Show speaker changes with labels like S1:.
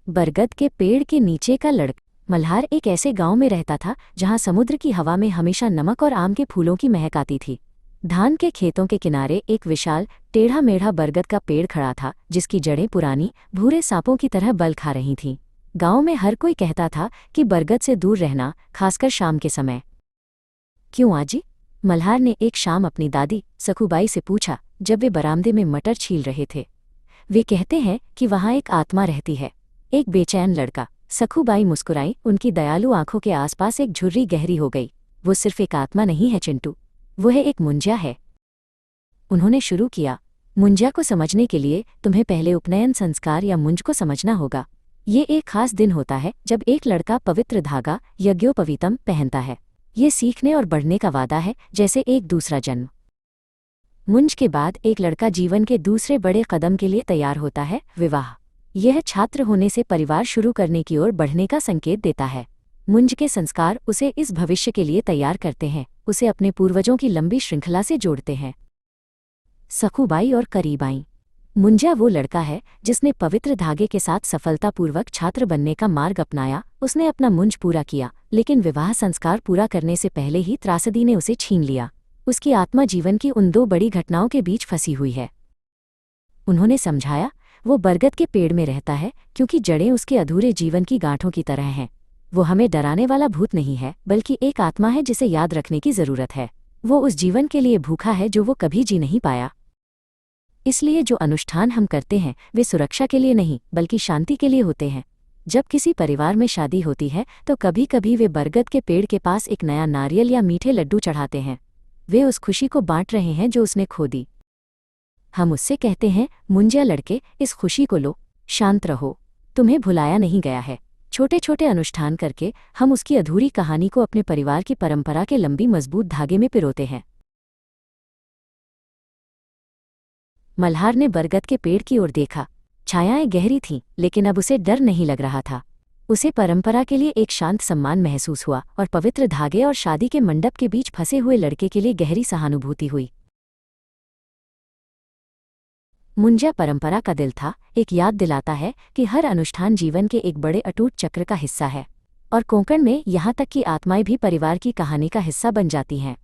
S1: बरगद के पेड़ के नीचे का लड़का। मल्हार एक ऐसे गांव में रहता था जहां समुद्र की हवा में हमेशा नमक और आम के फूलों की महक आती थी। धान के खेतों के किनारे एक विशाल टेढ़ा मेढ़ा बरगद का पेड़ खड़ा था, जिसकी जड़ें पुरानी भूरे सांपों की तरह बल खा रही थीं। गांव में हर कोई कहता था कि बरगद से दूर रहना, खासकर शाम के समय। क्यों आजी? मल्हार ने एक शाम अपनी दादी सखूबाई से पूछा, जब वे बरामदे में मटर छील रहे थे। वे कहते हैं कि वहाँ एक आत्मा रहती है, एक बेचैन लड़का। सखूबाई मुस्कुराई। उनकी दयालु आंखों के आसपास एक झुर्री गहरी हो गई। वो सिर्फ एक आत्मा नहीं है चिंटू, वो है एक मुंजिया है। उन्होंने शुरू किया, मुंजिया को समझने के लिए तुम्हें पहले उपनयन संस्कार या मुंज को समझना होगा। ये एक खास दिन होता है जब एक लड़का पवित्र धागा यज्ञोपवीतम पहनता है। ये सीखने और बढ़ने का वादा है, जैसे एक दूसरा जन्म। मुंज के बाद एक लड़का जीवन के दूसरे बड़े कदम के लिए तैयार होता है, विवाह। यह छात्र होने से परिवार शुरू करने की ओर बढ़ने का संकेत देता है। मुंज के संस्कार उसे इस भविष्य के लिए तैयार करते हैं, उसे अपने पूर्वजों की लंबी श्रृंखला से जोड़ते हैं। सखूबाई और करीब आईं। मुंजिया वो लड़का है जिसने पवित्र धागे के साथ सफलतापूर्वक छात्र बनने का मार्ग अपनाया। उसने अपना मुंज पूरा किया, लेकिन विवाह संस्कार पूरा करने से पहले ही त्रासदी ने उसे छीन लिया। उसकी आत्मा जीवन की उन दो बड़ी घटनाओं के बीच फंसी हुई है। उन्होंने समझाया, वो बरगद के पेड़ में रहता है क्योंकि जड़ें उसके अधूरे जीवन की गांठों की तरह हैं। वो हमें डराने वाला भूत नहीं है, बल्कि एक आत्मा है जिसे याद रखने की जरूरत है। वो उस जीवन के लिए भूखा है जो वो कभी जी नहीं पाया। इसलिए जो अनुष्ठान हम करते हैं वे सुरक्षा के लिए नहीं, बल्कि शांति के लिए होते हैं। जब किसी परिवार में शादी होती है तो कभी कभी वे बरगद के पेड़ के पास एक नया नारियल या मीठे लड्डू चढ़ाते हैं। वे उस खुशी को बांट रहे हैं जो उसने खो दी। हम उससे कहते हैं, मुंजिया लड़के, इस खुशी को लो, शांत रहो, तुम्हें भुलाया नहीं गया है। छोटे छोटे अनुष्ठान करके हम उसकी अधूरी कहानी को अपने परिवार की परंपरा के लंबी मजबूत धागे में पिरोते हैं। मल्हार ने बरगद के पेड़ की ओर देखा। छायाएं गहरी थीं, लेकिन अब उसे डर नहीं लग रहा था। उसे परंपरा के लिए एक शांत सम्मान महसूस हुआ और पवित्र धागे और शादी के मंडप के बीच फंसे हुए लड़के के लिए गहरी सहानुभूति हुई। मुंजिया परंपरा का दिल था, एक याद दिलाता है कि हर अनुष्ठान जीवन के एक बड़े अटूट चक्र का हिस्सा है। और कोंकण में यहाँ तक कि आत्माएं भी परिवार की कहानी का हिस्सा बन जाती हैं।